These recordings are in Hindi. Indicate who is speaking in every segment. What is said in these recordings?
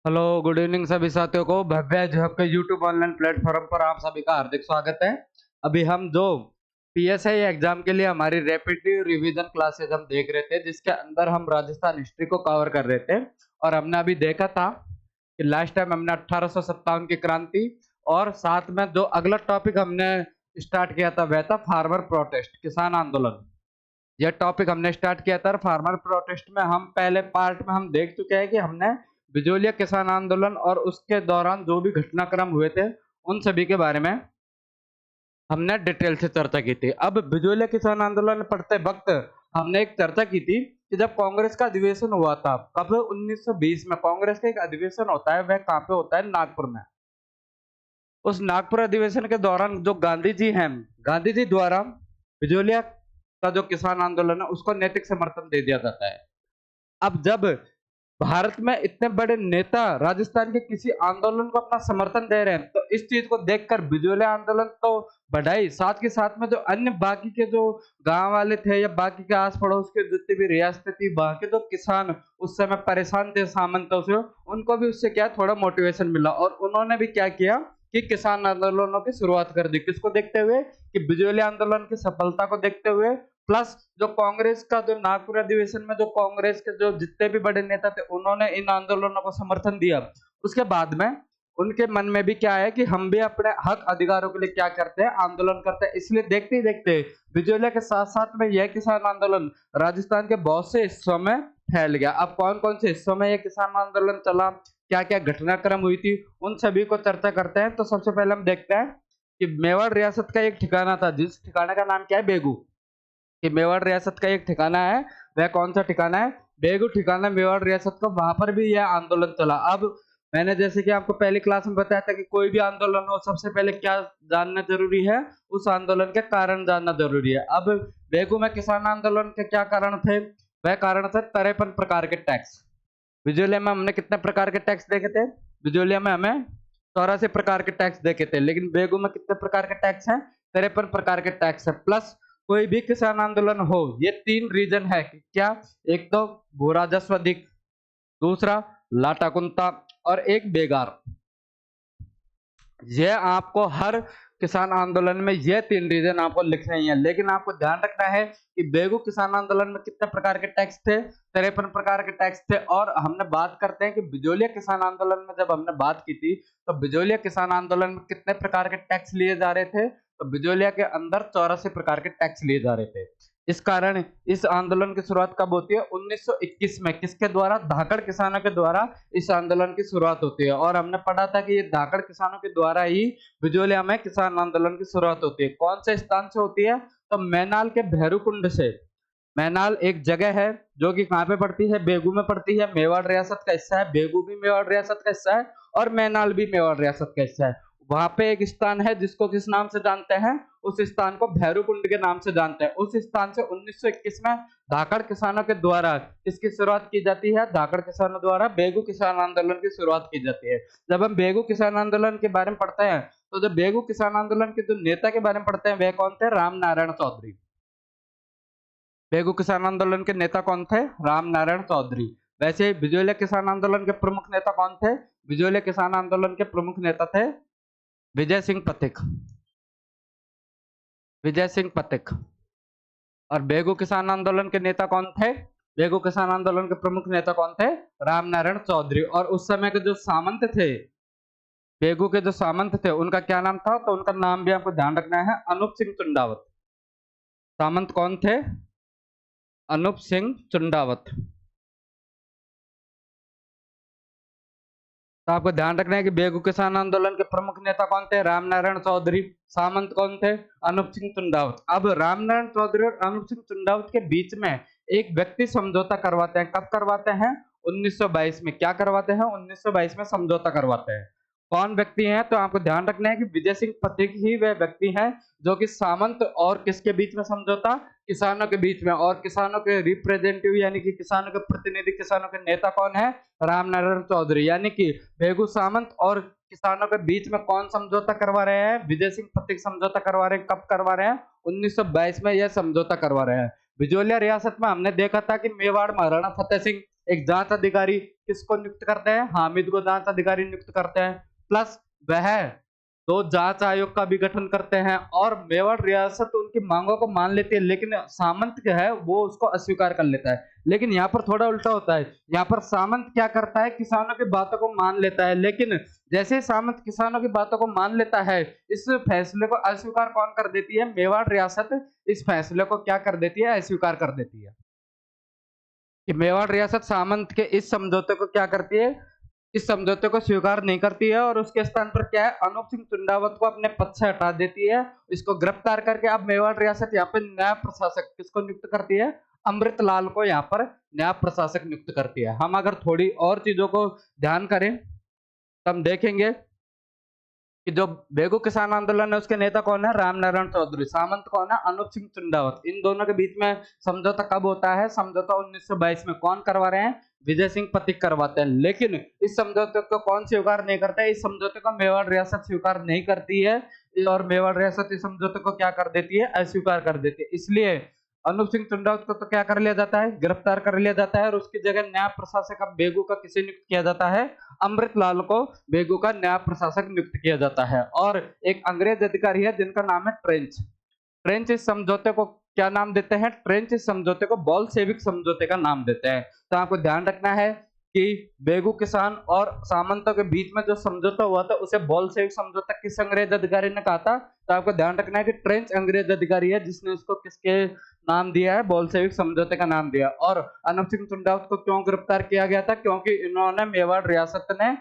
Speaker 1: हेलो गुड इवनिंग सभी साथियों को भव्य जो आपके यूट्यूब ऑनलाइन प्लेटफॉर्म पर आप सभी का हार्दिक स्वागत है। अभी हम जो पीएसआई एग्जाम के लिए हमारी रैपिड रिवीजन क्लासेस हम देख रहे थे, जिसके अंदर हम राजस्थान हिस्ट्री को कवर कर रहे थे। और हमने अभी देखा था कि लास्ट टाइम हमने 1857 की क्रांति और साथ में जो अगला टॉपिक हमने स्टार्ट किया था वह था फार्मर प्रोटेस्ट, किसान आंदोलन। यह टॉपिक हमने स्टार्ट किया था। फार्मर प्रोटेस्ट में हम पहले पार्ट में हम देख चुके हैं कि हमने बिजोलिया किसान आंदोलन और उसके दौरान जो भी घटनाक्रम हुए थे उन सभी के बारे में हमने डिटेल से चर्चा की थी। अब बिजोलिया किसान आंदोलन पढ़ते वक्त हमने एक चर्चा की थी कि जब कांग्रेस का अधिवेशन हुआ था, कब 1920 में कांग्रेस का एक अधिवेशन होता है, वह कहाँ पे होता है? नागपुर में। उस नागपुर अधिवेशन के दौरान जो गांधी जी हैं, गांधी जी द्वारा बिजोलिया का जो किसान आंदोलन है उसको नैतिक समर्थन दे दिया जाता है। अब जब भारत में इतने बड़े नेता राजस्थान के किसी आंदोलन को अपना समर्थन दे रहे हैं, तो इस चीज को देखकर बिजोलिया आंदोलन तो बढ़ाई, साथ के साथ में जो अन्य बाकी के जो गांव वाले थे या बाकी के आस पड़ोस के जितनी भी रियासतें थी, वहां के जो किसान उस समय परेशान थे सामंतों से, उनको भी उससे क्या थोड़ा मोटिवेशन मिला और उन्होंने भी क्या किया कि किसान आंदोलनों की शुरुआत कर दी। किसको देखते हुए? कि बिजोलिया आंदोलन की सफलता को देखते हुए, प्लस जो कांग्रेस का जो नागपुर अधिवेशन में जो कांग्रेस के जो जितने भी बड़े नेता थे उन्होंने इन आंदोलनों को समर्थन दिया। उसके बाद में उनके मन में भी क्या है कि हम भी अपने हक अधिकारों के लिए क्या करते हैं? आंदोलन करते हैं। इसलिए देखते ही देखते बिजोलिया के साथ साथ में यह किसान आंदोलन राजस्थान के बहुत से हिस्सों में फैल गया। अब कौन कौन से हिस्सों में यह किसान आंदोलन चला, क्या क्या घटनाक्रम हुई थी, उन सभी को चर्चा करते हैं। तो सबसे पहले हम देखते हैं कि मेवाड़ रियासत का एक ठिकाना था, जिस ठिकाने का नाम क्या है? बेगू। कि मेवाड़ रियासत का एक ठिकाना है, वह कौन सा ठिकाना है? बेगू ठिकाना मेवाड़ रियासत का। वहां पर भी यह आंदोलन चला। अब मैंने जैसे कि आपको पहली क्लास में बताया था कि कोई भी आंदोलन हो सबसे पहले क्या जानना जरूरी है? उस आंदोलन के कारण जानना जरूरी है। अब बेगू में किसान आंदोलन के क्या कारण थे? वह कारण थे 53 प्रकार के टैक्स। बिजोलिया में हमने कितने प्रकार के टैक्स देखे थे? बिजोलिया में हमें 84 प्रकार के टैक्स देखे थे, लेकिन बेगू में कितने प्रकार के टैक्स हैं? 53 प्रकार के टैक्स है। प्लस कोई भी किसान आंदोलन हो, ये 3 रीजन है कि क्या? एक तो भू राजस्व अधिक, दूसरा लाटाकुंता और एक बेगार। ये आपको हर किसान आंदोलन में ये 3 रीजन आपको लिखने ही है। लेकिन आपको ध्यान रखना है कि बेगू किसान आंदोलन में कितने प्रकार के टैक्स थे? 53 प्रकार के टैक्स थे। और हमने बात करते हैं कि बिजोलिया किसान आंदोलन में जब हमने बात की थी, तो बिजोलिया किसान आंदोलन में कितने प्रकार के टैक्स लिए जा रहे थे? तो बिजोलिया के अंदर 84 प्रकार के टैक्स लिए जा रहे थे। इस कारण इस आंदोलन की शुरुआत कब होती है? 1921 में। किसके द्वारा? धाकड़ किसानों के द्वारा इस आंदोलन की शुरुआत होती है। और हमने पढ़ा था कि ये धाकड़ किसानों के द्वारा ही बिजोलिया में किसान आंदोलन की शुरुआत होती है। कौन से स्थान से होती है? तो मैनाल के भैरूकुंड से। मैनाल एक जगह है जो कि कहाँ पे पड़ती है? बेगू में पड़ती है। मेवाड़ रियासत का हिस्सा है। बेगू भी मेवाड़ रियासत का हिस्सा है और मैनाल भी मेवाड़ रियासत का हिस्सा है। वहां पे एक स्थान है जिसको किस नाम से जानते हैं? उस स्थान को भैरूकुंड के नाम से जानते हैं। उस स्थान से 1921 में धाकड़ किसानों के द्वारा इसकी शुरुआत की जाती है। धाकड़ किसानों द्वारा बेगू किसान आंदोलन की शुरुआत की जाती है। जब हम बेगू किसान आंदोलन के बारे में पढ़ते हैं, तो जब बेगू किसान आंदोलन के जो नेता के बारे में पढ़ते हैं, वे कौन थे? राम नारायण चौधरी। बेगू किसान आंदोलन के नेता कौन थे? राम नारायण चौधरी। वैसे बिजोलिया किसान आंदोलन के प्रमुख नेता कौन थे? बिजोलिया किसान आंदोलन के प्रमुख नेता थे विजय सिंह पथिक। विजय सिंह पथिक। और बेगू किसान आंदोलन के नेता कौन थे? बेगू किसान आंदोलन के प्रमुख नेता कौन थे? राम नारायण चौधरी। और उस समय के जो सामंत थे, बेगू के जो सामंत थे, उनका क्या नाम था? तो उनका नाम भी आपको ध्यान रखना है, अनूप सिंह चुंडावत। सामंत कौन थे? अनूप सिंह चुंडावत। तो आपको ध्यान रखना है कि बेगू किसान आंदोलन के प्रमुख नेता कौन थे? राम नारायण चौधरी। सामंत कौन थे? अनूप सिंह चुंडावत। अब राम नारायण चौधरी और अनूप सिंह चुंडावत के बीच में एक व्यक्ति समझौता करवाते हैं। कब करवाते हैं? 1922 में। क्या करवाते हैं? 1922 में समझौता करवाते हैं। कौन व्यक्ति है? तो आपको ध्यान रखना है कि विजय सिंह पथिक ही वह व्यक्ति है जो कि सामंत और किसके बीच में समझौता? किसानों के बीच में। और किसानों के रिप्रेजेंटेटिव यानी कि किसानों के प्रतिनिधि, किसानों के नेता कौन है? राम नारायण चौधरी। यानी कि बेगू सामंत और किसानों के बीच में कौन समझौता करवा रहे हैं? विजय सिंह पथिक समझौता करवा रहे हैं। कब करवा रहे हैं? 1922 में यह समझौता करवा रहे हैं। बिजोलिया रियासत में हमने देखा था कि मेवाड़ महाराणा फतेह सिंह एक जांच अधिकारी किसको नियुक्त करते हैं? हामिद को जांच अधिकारी नियुक्त करते हैं। प्लस वह तो जांच आयोग का भी गठन करते हैं और मेवाड़ रियासत उनकी मांगों को मान लेती है, लेकिन सामंत क्या है वो उसको अस्वीकार कर लेता है। लेकिन यहाँ पर थोड़ा उल्टा होता है, यहाँ पर सामंत क्या करता है, किसानों की बातों को मान लेता है, लेकिन जैसे ही सामंत किसानों की बातों को मान लेता है, इस फैसले को अस्वीकार कौन कर देती है? मेवाड़ रियासत इस फैसले को क्या कर देती है? अस्वीकार कर देती है। कि मेवाड़ रियासत सामंत के इस समझौते को क्या करती है? इस समझौते को स्वीकार नहीं करती है और उसके स्थान पर क्या है? अनूप सिंह चुंडावत को अपने पद से हटा देती है। इसको गिरफ्तार करके अब मेवाड़ रियासत यहाँ पे नया प्रशासक किसको नियुक्त करती है? अमृतलाल को यहाँ पर नया प्रशासक नियुक्त करती है। हम अगर थोड़ी और चीजों को ध्यान करें तो हम देखेंगे कि जो बेगू किसान आंदोलन है उसके नेता कौन है? रामनारायण चौधरी। सामंत कौन है? अनूप सिंह चुंडावत। इन दोनों के बीच में समझौता कब होता है? समझौता 1922 में। कौन करवा रहे हैं? विजय सिंह पथिक करवाते हैं। लेकिन इस समझौते को कौन स्वीकार नहीं करता है? इस समझौते को मेवाड़ रियासत स्वीकार नहीं करती है और मेवाड़ रियासत इस समझौते को क्या कर देती है? अस्वीकार कर देती है। इसलिए अनूप सिंह चुंडावत को तो क्या कर लिया जाता है? गिरफ्तार कर लिया जाता है और उसकी जगह नया प्रशासक अब बेगू का किसे नियुक्त किया जाता है? अमृतलाल को बेगू का नया प्रशासक नियुक्त किया जाता है। और एक अंग्रेज अधिकारी है जिनका नाम है ट्रेंच। ट्रेंच इस समझौते को क्या नाम देते हैं? ट्रेंच इस समझौते को बोल्शेविक समझौते का नाम देते हैं। तो आपको ध्यान रखना है कि बेगू किसान और सामंतों के बीच में जो समझौता हुआ था उसे बोल्शेविक समझौता किस अंग्रेज अधिकारी ने कहा था? तो आपको ध्यान रखना है कि ट्रेंच अंग्रेज अधिकारी है जिसने उसको किसके नाम दिया है? बोल्शेविक समझौते का नाम दिया। और अनूप सिंह चुंडावत को क्यों गिरफ्तार किया गया था? क्योंकि इन्होंने मेवाड़ रियासत ने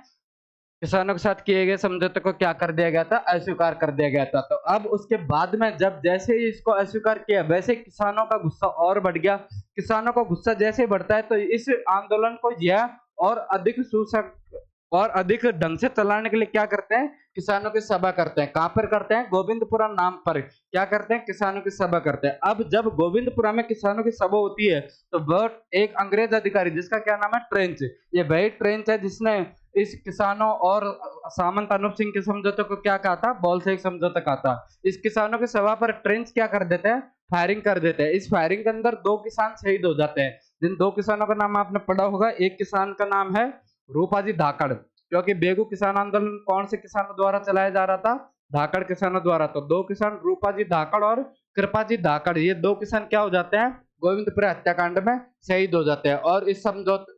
Speaker 1: किसानों के साथ किए गए समझौते को क्या कर दिया गया था? अस्वीकार कर दिया गया था। तो अब उसके बाद में जब जैसे ही इसको अस्वीकार किया, वैसे किसानों का गुस्सा और बढ़ गया। किसानों का गुस्सा जैसे ही बढ़ता है तो इस आंदोलन को यह और अधिक सुसंग और अधिक ढंग से चलाने के लिए क्या करते हैं? किसानों की सभा करते हैं। कहां पर करते हैं? गोविंदपुरा नाम पर क्या करते हैं? किसानों की सभा करते हैं। अब जब गोविंदपुरा में किसानों की सभा होती है तो वह एक अंग्रेज अधिकारी जिसका क्या नाम है? ट्रेंच। ये वही ट्रेंच है जिसने इस किसानों और सामंत अनूप सिंह के समझौते को क्या कहा था? बोल्शेविक समझौता कहा था। इस किसानों की सभा पर ट्रेंच क्या कर देते हैं? फायरिंग कर देते हैं। इस फायरिंग के अंदर 2 किसान शहीद हो जाते हैं। जिन 2 किसानों का नाम आपने पढ़ा होगा, एक किसान का नाम है रूपाजी धाकड़, क्योंकि बेगू किसान आंदोलन कौन से किसानों द्वारा चलाया जा रहा था? धाकड़ किसानों द्वारा। तो 2 किसान रूपाजी धाकड़ और कृपाजी धाकड़, ये 2 किसान क्या हो जाते हैं? गोविंदपुरा हत्याकांड में शहीद हो जाते हैं। और इस समझौते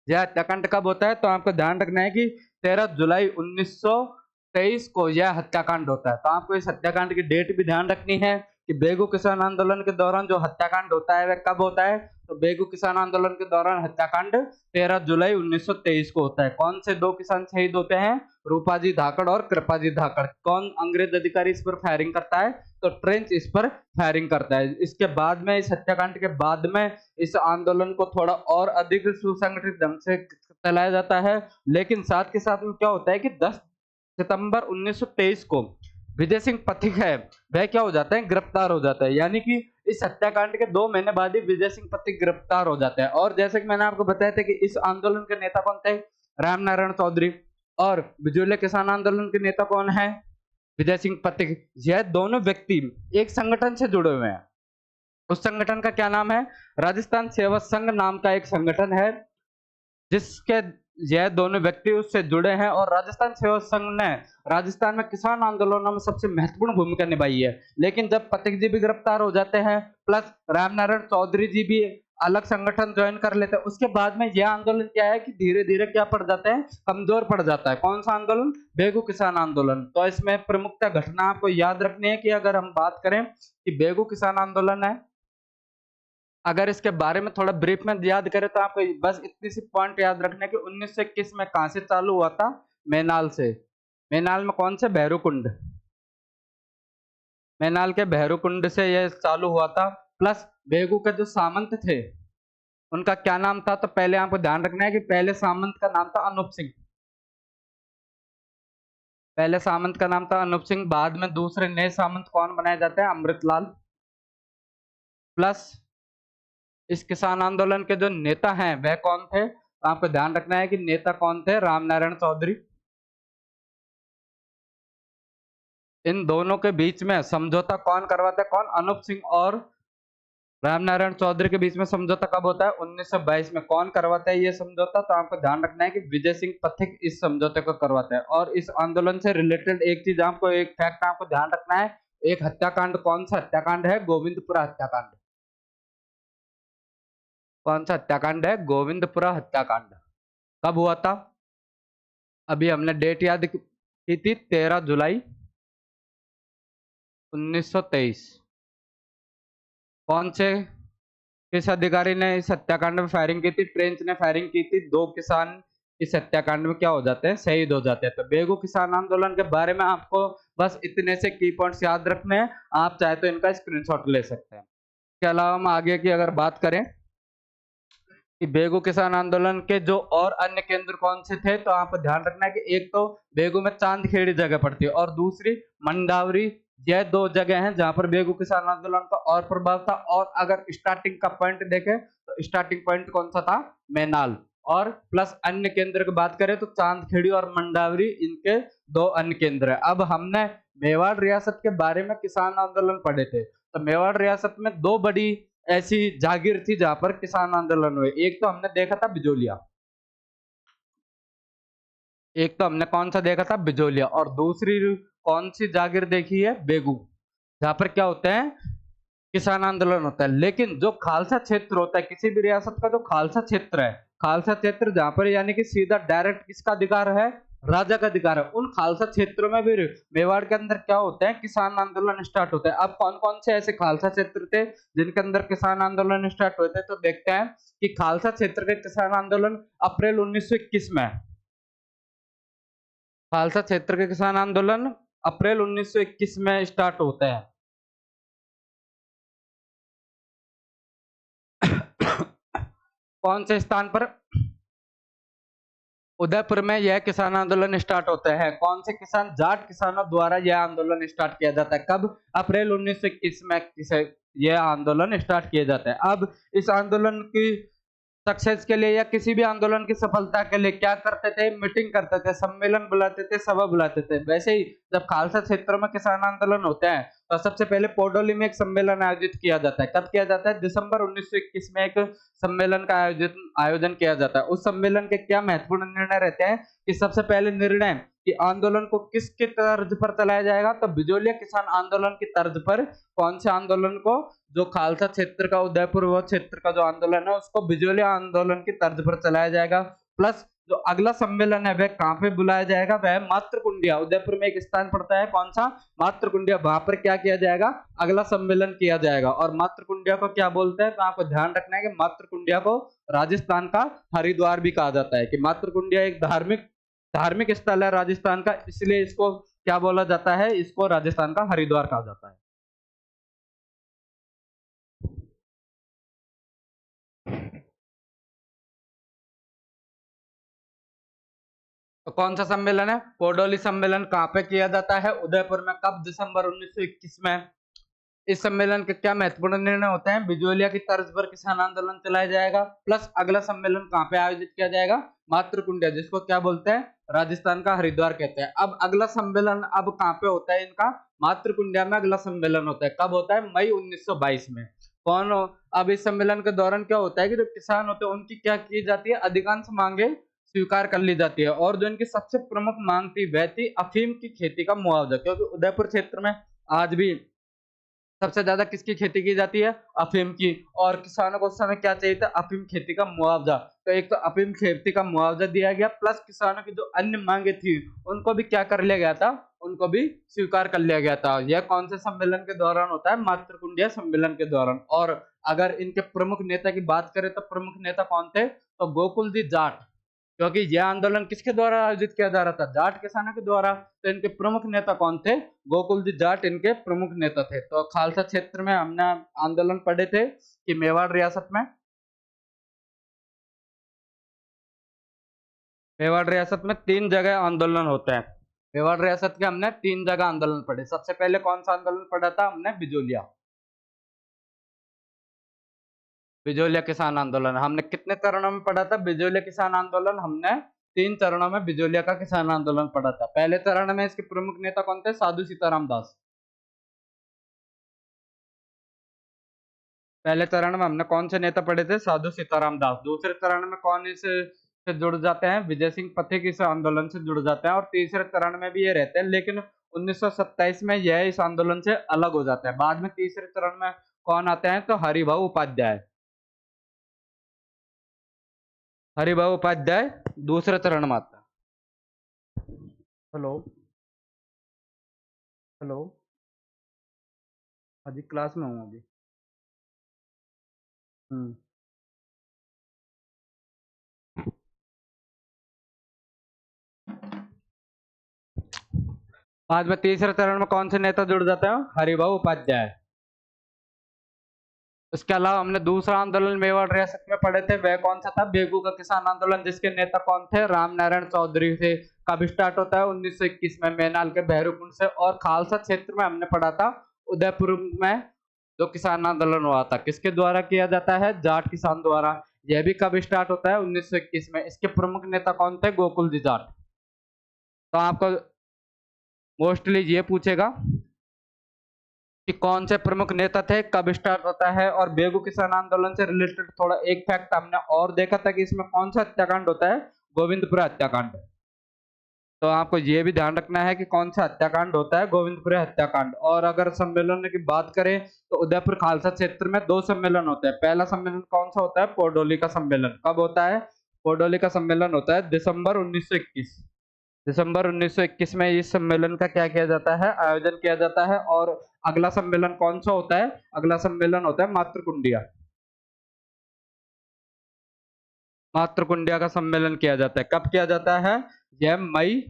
Speaker 1: यह हत्याकांड कब होता है? तो आपको ध्यान रखना है कि 13 जुलाई 1923 को यह हत्याकांड होता है। तो आपको इस हत्याकांड की डेट भी ध्यान रखनी है कि बेगू किसान आंदोलन के दौरान जो हत्याकांड होता है वह कब होता है? तो बेगू किसान आंदोलन के दौरान हत्याकांड 13 जुलाई 1923 को होता है। कौन से 2 किसान शहीद होते हैं? रूपाजी धाकड़ और कृपाजी धाकड़। कौन अंग्रेज अधिकारी इस पर फायरिंग करता है? तो ट्रेंच इस पर फायरिंग करता है। इसके बाद में, इस हत्याकांड के बाद में, इस आंदोलन को थोड़ा और अधिक सुसंगठित ढंग से चलाया जाता है। लेकिन साथ के साथ में क्या होता है कि 10 सितंबर 1923 को विजय सिंह पथिक है वह क्या हो जाता है? गिरफ्तार हो जाता है। यानी कि इस हत्याकांड के 2 महीने बाद ही विजय सिंह पथिक गिरफ्तार हो जाता है। और जैसे कि मैंने आपको बताया था कि इस आंदोलन के नेता कौन थे? रामनारायण चौधरी। और बिजूले किसान आंदोलन के नेता कौन है? विजय सिंह पथिक। यह दोनों व्यक्ति एक संगठन से जुड़े हुए हैं। उस संगठन का क्या नाम है? राजस्थान सेवा संघ नाम का एक संगठन है जिसके यह दोनों व्यक्ति उससे जुड़े हैं। और राजस्थान सेवा संघ ने राजस्थान में किसान आंदोलनों में सबसे महत्वपूर्ण भूमिका निभाई है। लेकिन जब पथिक जी भी गिरफ्तार हो जाते हैं, प्लस रामनारायण चौधरी जी भी अलग संगठन ज्वाइन कर लेते हैं, उसके बाद में यह आंदोलन क्या है कि धीरे धीरे क्या पड़ जाता है? कमजोर पड़ जाता है। कौन सा आंदोलन? बेगू किसान आंदोलन। तो इसमें प्रमुखता घटना आपको याद रखनी है कि अगर हम बात करें कि बेगू किसान आंदोलन है, अगर इसके बारे में थोड़ा ब्रीफ में याद करें तो आपको बस इतनी सी पॉइंट याद रखना है कि 1921 में कहां से चालू हुआ था? मैनाल से। मैनाल में कौन से? भैरूकुंड। मैनाल के भैरूकुंड से यह चालू हुआ था। प्लस बेगू के जो सामंत थे उनका क्या नाम था? तो पहले आपको ध्यान रखना है कि पहले सामंत का नाम था अनूप सिंह। पहले सामंत का नाम था अनूप सिंह। बाद में दूसरे नए सामंत कौन बनाए जाते हैं? अमृतलाल। प्लस इस किसान आंदोलन के जो नेता हैं वह कौन थे? तो आपको ध्यान रखना है कि नेता कौन थे? रामनारायण चौधरी। इन दोनों के बीच में समझौता कौन करवाता है? कौन? अनूप सिंह और रामनारायण चौधरी के बीच में समझौता कब होता है? 1922 में। कौन करवाता है ये समझौता? तो आपको ध्यान रखना है कि विजय सिंह पथिक इस समझौते को करवाता है। और इस आंदोलन से रिलेटेड एक चीज आपको, एक फैक्ट आपको ध्यान रखना है, एक हत्याकांड, कौन सा हत्याकांड है? गोविंदपुरा हत्याकांड। कौन सा हत्याकांड है? गोविंदपुरा हत्याकांड। कब हुआ था? अभी हमने डेट याद की थी, 13 जुलाई 1923। कौन से किस अधिकारी ने इस हत्याकांड में फायरिंग की थी? ट्रेंच ने फायरिंग की थी। 2 किसान इस हत्याकांड में क्या हो जाते हैं? शहीद हो जाते हैं। तो बेगू किसान आंदोलन के बारे में आपको बस इतने से की पॉइंट्स याद रखने हैं। आप चाहे तो इनका स्क्रीनशॉट ले सकते हैं। इसके अलावा हम आगे की अगर बात करें कि बेगू किसान आंदोलन के जो और अन्य केंद्र कौन से थे, तो आपको ध्यान रखना है कि एक तो बेगू में चांदखेड़ी जगह पड़ती है और दूसरी मंडावरी। यह 2 जगह हैं जहां पर बेगू किसान आंदोलन का और प्रभाव था। और अगर स्टार्टिंग का पॉइंट देखें तो स्टार्टिंग पॉइंट कौन सा था? मैनाल। और प्लस अन्य केंद्र की बात करें तो चांदखेड़ी और मंडावरी, इनके 2 अन्य केंद्र है। अब हमने मेवाड़ रियासत के बारे में किसान आंदोलन पढ़े थे, तो मेवाड़ रियासत में 2 बड़ी ऐसी जागीर थी जहां पर किसान आंदोलन हुए। एक तो हमने देखा था बिजोलिया, एक तो हमने कौन सा देखा था? बिजोलिया। और दूसरी कौन सी जागीर देखी है? बेगू, जहां पर क्या होता है? किसान आंदोलन होता है। लेकिन जो खालसा क्षेत्र होता है किसी भी रियासत का, जो खालसा क्षेत्र है, खालसा क्षेत्र जहां पर यानी कि सीधा डायरेक्ट किसका अधिकार है? राजा का अधिकार है। उन खालसा क्षेत्रों में भी मेवाड़ के अंदर क्या होता है? किसान आंदोलन स्टार्ट होता है। अब कौन कौन से ऐसे खालसा क्षेत्र थे जिनके अंदर किसान आंदोलन स्टार्ट हुए थे? तो देखते हैं कि खालसा क्षेत्र के किसान आंदोलन अप्रैल 1921 में, खालसा क्षेत्र के किसान आंदोलन अप्रैल 1921 में स्टार्ट होता है। कौन से स्थान पर? उदयपुर में यह किसान आंदोलन स्टार्ट होता है। कौन से किसान? जाट किसानों द्वारा यह आंदोलन स्टार्ट किया जाता है। कब? अप्रैल 1921 में यह आंदोलन स्टार्ट किया जाता है। अब इस आंदोलन की सक्सेस के लिए या किसी भी आंदोलन की सफलता के लिए क्या करते थे? मीटिंग करते थे, सम्मेलन बुलाते थे, सभा बुलाते थे। वैसे ही जब खालसा क्षेत्रों में किसान आंदोलन होता है तो सबसे पहले पोडोली में एक सम्मेलन आयोजित किया जाता है। कब किया जाता है? दिसंबर 1921 में एक सम्मेलन का आयोजन किया जाता है। उस सम्मेलन के क्या महत्वपूर्ण निर्णय रहते हैं कि सबसे पहले निर्णय कि आंदोलन को किसके तर्ज पर चलाया जाएगा? तो बिजोलिया किसान आंदोलन की तर्ज पर। कौन से आंदोलन को? जो खालसा क्षेत्र का, उदयपुर वो क्षेत्र का जो आंदोलन है उसको बिजोलिया आंदोलन की तर्ज पर चलाया जाएगा। प्लस जो अगला सम्मेलन है वह कहां पे बुलाया जाएगा? वह मातृकुंडिया, उदयपुर में एक स्थान पड़ता है, कौन सा? मातृकुंडिया। वहां पर क्या किया जाएगा? अगला सम्मेलन किया जाएगा। और मातृकुंडिया को क्या बोलते हैं? तो आपको ध्यान रखना है कि मातृकुंडिया को राजस्थान का हरिद्वार भी कहा जाता है। कि मातृकुंडिया एक धार्मिक धार्मिक स्थल है राजस्थान का, इसलिए इसको क्या बोला जाता है? इसको राजस्थान का हरिद्वार कहा जाता है। तो कौन सा सम्मेलन है? कोडोली सम्मेलन। कहां पे किया जाता है? उदयपुर में। कब? दिसंबर 1921 में। इस सम्मेलन के क्या महत्वपूर्ण निर्णय होते हैं? बिजोलिया की तर्ज पर किसान आंदोलन चलाया जाएगा। प्लस अगला सम्मेलन कहां पे आयोजित किया जाएगा? मातृकुंडिया, जिसको क्या बोलते हैं? राजस्थान का हरिद्वार कहते हैं। अब अगला सम्मेलन अब कहां पे होता है इनका? मातृकुंडिया में अगला सम्मेलन होता है। कब होता है? मई 1922 में। कौन अब इस सम्मेलन के दौरान क्या होता है कि जो किसान होते हैं उनकी क्या की जाती है? अधिकांश मांगे स्वीकार कर ली जाती है। और जो इनकी सबसे प्रमुख मांग थी वह थी अफीम की खेती का मुआवजा। क्योंकि उदयपुर क्षेत्र में आज भी सबसे ज्यादा किसकी खेती की जाती है? अफीम की। और किसानों को उस समय क्या चाहिए था? अफीम खेती का मुआवजा। तो एक तो अफीम खेती का मुआवजा दिया गया, प्लस किसानों की जो अन्य मांगे थी उनको भी क्या कर लिया गया था? उनको भी स्वीकार कर लिया गया था। यह कौन से सम्मेलन के दौरान होता है? मातृकुंडिया सम्मेलन के दौरान। और अगर इनके प्रमुख नेता की बात करें तो प्रमुख नेता कौन थे? तो गोकुल जी जाट। क्योंकि यह आंदोलन किसके द्वारा आयोजित किया जा रहा था? जाट किसानों के द्वारा। तो इनके प्रमुख नेता कौन थे? गोकुल जी जाट इनके प्रमुख नेता थे। तो खालसा क्षेत्र में हमने आंदोलन पढ़े थे कि मेवाड़ रियासत में, मेवाड़ रियासत में 3 जगह आंदोलन होते हैं। मेवाड़ रियासत के हमने 3 जगह आंदोलन पढ़े। सबसे पहले कौन सा आंदोलन पढ़ा था हमने? बिजोलिया, बिजोलिया किसान आंदोलन। हमने कितने चरणों में पढ़ा था बिजोलिया किसान आंदोलन? हमने 3 चरणों में बिजोलिया का किसान आंदोलन पढ़ा था। पहले चरण में इसके प्रमुख नेता कौन थे? साधु सीताराम दास। पहले चरण में हमने कौन से नेता पढ़े थे? साधु सीताराम दास। दूसरे चरण में कौन इससे से जुड़ जाते हैं? विजय सिंह पथिक इस आंदोलन से जुड़ जाते हैं। और तीसरे चरण में भी ये रहते हैं, लेकिन 1927 में यह इस आंदोलन से अलग हो जाता है। बाद में तीसरे चरण में कौन आते हैं? तो हरिभाऊ उपाध्याय। हरिभाऊ उपाध्याय दूसरे चरण में आता है। हेलो हेलो, अभी क्लास में हूँ अभी। हम्म। बाद में तीसरे चरण में कौन से नेता जुड़ जाते हैं? हरिभाऊ उपाध्याय। इसके अलावा हमने दूसरा आंदोलन मेवाड़ रियासत में पढ़े थे, वह कौन सा था? बेगू का किसान आंदोलन, जिसके नेता कौन थे? राम नारायण चौधरी थे। कब स्टार्ट होता है? 1921 में मैनाल के भैरवकुंड से। और खालसा क्षेत्र में हमने पढ़ा था उदयपुर में जो किसान आंदोलन हुआ था, किसके द्वारा किया जाता है? जाट किसान द्वारा। यह भी कब स्टार्ट होता है? 1921 में। इसके प्रमुख नेता कौन थे? गोकुल जी जाट। तो आपको मोस्टली ये पूछेगा कि कौन से प्रमुख नेता थे, कब स्टार्ट होता है। और बेगू किसान आंदोलन से रिलेटेड थोड़ा एक फैक्ट हमने और देखा था कि इसमें कौन सा हत्याकांड होता है? गोविंदपुरा हत्याकांड। तो आपको ये भी ध्यान रखना है कि कौन सा हत्याकांड होता है? गोविंदपुरा हत्याकांड। और अगर सम्मेलन की बात करें तो उदयपुर खालसा क्षेत्र में 2 सम्मेलन होते हैं। पहला सम्मेलन कौन सा होता है? पोडोली का सम्मेलन। कब होता है? पोडोली का सम्मेलन होता है दिसंबर 1921। दिसंबर 1921 में इस सम्मेलन का क्या किया जाता है? आयोजन किया जाता है। और अगला सम्मेलन कौन सा होता है? अगला सम्मेलन होता है मातृकुंडिया। मातृकुंडिया का सम्मेलन किया जाता है। कब किया जाता है? यह मई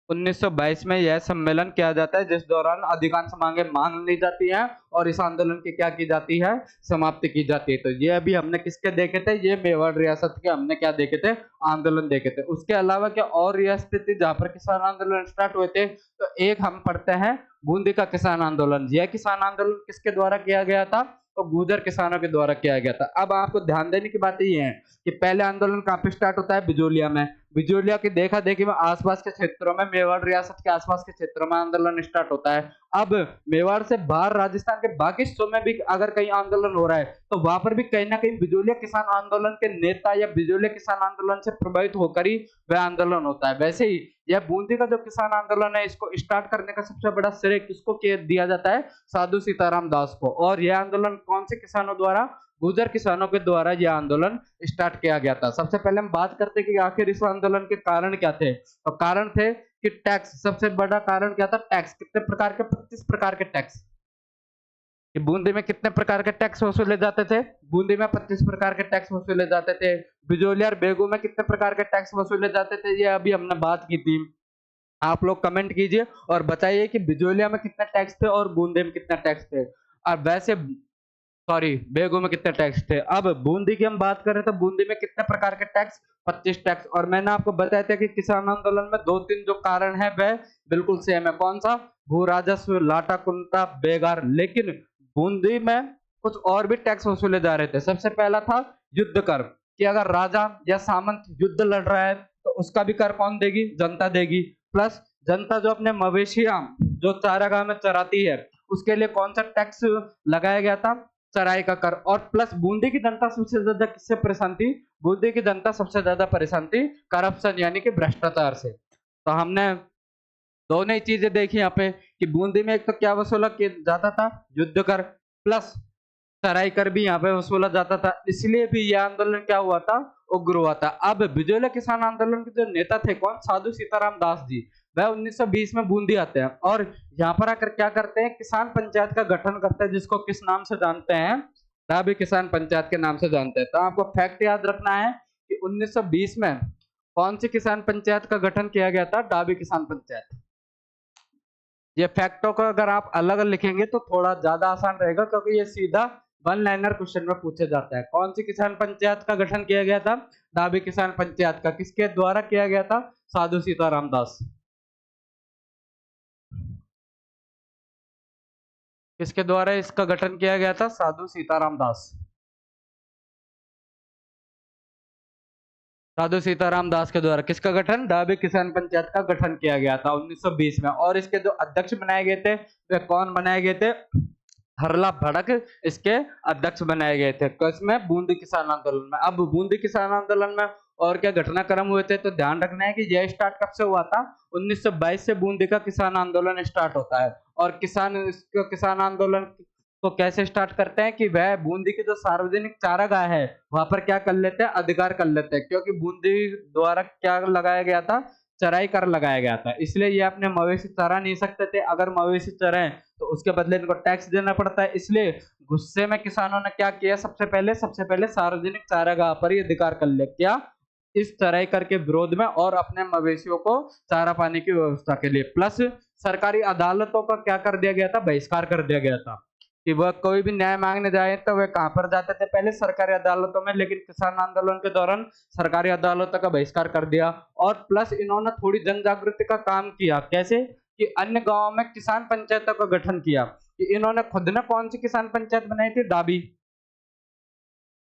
Speaker 1: 1922 में यह सम्मेलन किया जाता है, जिस दौरान अधिकांश मांगे मान ली जाती हैं और इस आंदोलन की क्या की जाती है? समाप्ति की जाती है। तो ये अभी हमने किसके देखे थे? ये मेवाड़ रियासत के हमने क्या देखे थे? आंदोलन देखे थे। उसके अलावा क्या और रियासतें थी जहां पर किसान आंदोलन स्टार्ट हुए थे? तो एक हम पढ़ते हैं बूंदी का किसान आंदोलन। यह किसान आंदोलन किसके द्वारा किया गया था? तो गुर्जर किसानों के द्वारा किया गया था। अब आपको ध्यान देने की बात ये है कि पहले आंदोलन कहाँ पे स्टार्ट होता है? बिजोलिया में। बिजोलिया की देखा देखी में आसपास के क्षेत्रों में, मेवाड़ रियासत के आसपास के क्षेत्रों में आंदोलन स्टार्ट होता है। अब मेवाड़ से बाहर राजस्थान के बाकी हिस्सों में भी अगर कहीं आंदोलन हो रहा है तो वहां पर भी कहीं ना कहीं बिजोलिया किसान आंदोलन के नेता या बिजोलिया किसान आंदोलन से प्रभावित होकर ही वह आंदोलन होता है। वैसे ही यह बूंदी का जो किसान आंदोलन है, इसको स्टार्ट करने का सबसे बड़ा श्रेय किसको दिया जाता है? साधु सीताराम दास को। और यह आंदोलन कौन से किसानों द्वारा? गुर्जर किसानों के द्वारा यह आंदोलन स्टार्ट किया गया था। सबसे पहले हम बात करते हैं कि आखिर इस आंदोलन के कारण क्या थे। तो कारण थे कि टैक्स। सबसे बड़ा कारण क्या था? टैक्स। कितने प्रकार के? 25 प्रकार के टैक्स। कि बूंदी में कितने प्रकार के टैक्स वसूले जाते थे? बूंदी में 25 प्रकार के टैक्स वसूले जाते थे। बिजोलिया और बेगू में कितने प्रकार के टैक्स वसूले जाते थे? ये अभी हमने बात की थी। आप लोग कमेंट कीजिए और बताइए कि बिजोलिया में कितने टैक्स थे और बूंदी में कितने टैक्स थे। और वैसे सॉरी, बेगू में कितने टैक्स थे। अब बूंदी की हम बात करें तो बूंदी में कितने प्रकार के टैक्स? 25 टैक्स। और मैंने आपको बताया था कि किसान आंदोलन में 2-3 जो कारण है वह बिल्कुल सेम है। कौन सा? भू राजस्व, लाटा कुंता, बेगार। लेकिन बूंदी में कुछ और भी टैक्स वसूले जा रहे थे। सबसे पहला था युद्ध कर, कि अगर राजा या सामंत युद्ध लड़ रहा है तो उसका भी कर कौन देगी? जनता देगी। प्लस जनता जो अपने मवेशियां जो चारागाह में चराती है उसके लिए कौन सा टैक्स लगाया गया था? चराई का कर। और प्लस बूंदी की जनता सबसे ज्यादा किससे परेशान थी? बूंदी की जनता सबसे ज्यादा परेशान थी करप्शन यानी कि भ्रष्टाचार से। तो हमने दोनों ही चीजें देखी यहाँ पे कि बूंदी में एक तो क्या वसूला जाता था? युद्ध कर। प्लस चराई कर भी यहाँ पे वसूला जाता था। इसलिए भी यह आंदोलन क्या हुआ था? उग्र हुआ था। अब बिजोलिया किसान आंदोलन के जो नेता थे कौन? साधु सीताराम दास जी। वह 1920 में बूंदी आते हैं और यहाँ पर आकर क्या करते हैं? किसान पंचायत का गठन करते हैं, जिसको किस नाम से जानते हैं? डाबी किसान पंचायत के नाम से जानते हैं। तो आपको फैक्ट याद रखना है कि 1920 में कौन सी किसान पंचायत का गठन किया गया था? डाबी किसान पंचायत। ये फैक्टों को अगर आप अलग लिखेंगे तो थोड़ा ज्यादा आसान रहेगा, क्योंकि ये सीधा वन लाइनर क्वेश्चन में पूछा जाता है। कौन सी किसान पंचायत का गठन किया गया था? डाबी किसान पंचायत का। किसके द्वारा किया गया था? साधु सीताराम दास। किसके द्वारा इसका गठन किया गया था? साधु सीताराम दास। साधु सीताराम दास के द्वारा किसका गठन? डाबी किसान पंचायत का गठन किया गया था 1920 में। और इसके जो अध्यक्ष बनाए गए थे वे कौन बनाए गए थे? हरला भड़क इसके अध्यक्ष बनाए गए थे। किसमें? बूंदी किसान आंदोलन में। अब बूंदी किसान आंदोलन में और क्या घटनाक्रम हुए थे, तो ध्यान रखना है कि यह स्टार्ट कब से हुआ था? 1922 से बूंदी का किसान आंदोलन स्टार्ट होता है। और किसान आंदोलन को कैसे स्टार्ट करते हैं कि वह बूंदी की जो सार्वजनिक चारागाह है वहां पर क्या कर लेते हैं? अधिकार कर लेते हैं, क्योंकि बूंदी द्वारा क्या लगाया गया था? चराई कर लगाया गया था, इसलिए ये अपने मवेशी चरा नहीं सकते थे। अगर मवेशी चराएं तो उसके बदले इनको टैक्स देना पड़ता है, इसलिए गुस्से में किसानों ने क्या किया? सबसे पहले सार्वजनिक चारागाह पर ही अधिकार कर लिया। क्या? इस चराई कर के विरोध में और अपने मवेशियों को चारा पाने की व्यवस्था के लिए। प्लस सरकारी अदालतों का क्या कर दिया गया था? बहिष्कार कर दिया गया था कि वह कोई भी न्याय मांगने जाए तो वह कहां पर जाते थे? पहले सरकारी अदालतों में। लेकिन किसान आंदोलन के दौरान सरकारी अदालतों का बहिष्कार कर दिया। और प्लस इन्होंने थोड़ी जन जागृति का काम किया। कैसे? कि अन्य गांवों में किसान पंचायतों का गठन किया। कि इन्होंने खुद ने कौन सी किसान पंचायत बनाई थी? डाबी।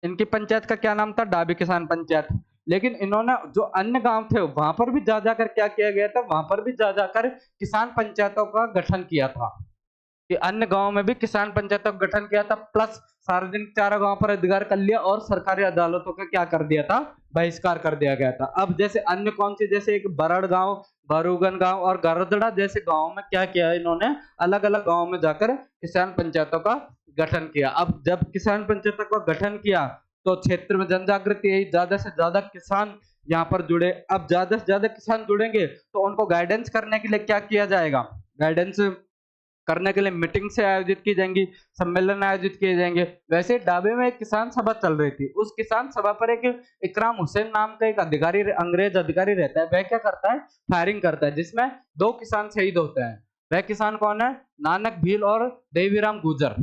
Speaker 1: इनकी पंचायत का क्या नाम था? डाबी किसान पंचायत। लेकिन इन्होंने जो अन्य गांव थे वहां पर भी जा जाकर क्या किया गया था? वहां पर भी जा जाकर किसान पंचायतों का गठन किया था। कि अन्य गांव में भी किसान पंचायतों का गठन किया था। प्लस सार्वजनिक चारागाहों पर अधिकार कर लिया और सरकारी अदालतों का क्या कर दिया था? बहिष्कार कर दिया गया था। अब जैसे अन्य कौन से, जैसे एक बरड़ गांव, बरूगन गांव और गरदड़ा जैसे गांवों में क्या किया इन्होंने? अलग अलग गांव में जाकर किसान पंचायतों का गठन किया। अब जब किसान पंचायतों का गठन किया तो क्षेत्र में जन जागृति आई, ज्यादा से ज्यादा किसान यहाँ पर जुड़े। अब ज्यादा से ज्यादा किसान जुड़ेंगे तो उनको गाइडेंस करने के लिए क्या किया जाएगा? गाइडेंस करने के लिए मीटिंग से आयोजित की जाएंगी, सम्मेलन आयोजित किए जाएंगे। वैसे डाबे में एक किसान सभा चल रही थी। उस किसान सभा पर एक इकराम हुसैन नाम का एक अधिकारी, अंग्रेज अधिकारी रहता है। वह क्या करता है? फायरिंग करता है, जिसमें 2 किसान शहीद होते हैं। वह किसान कौन है? नानक भील और देवीराम गुर्जर।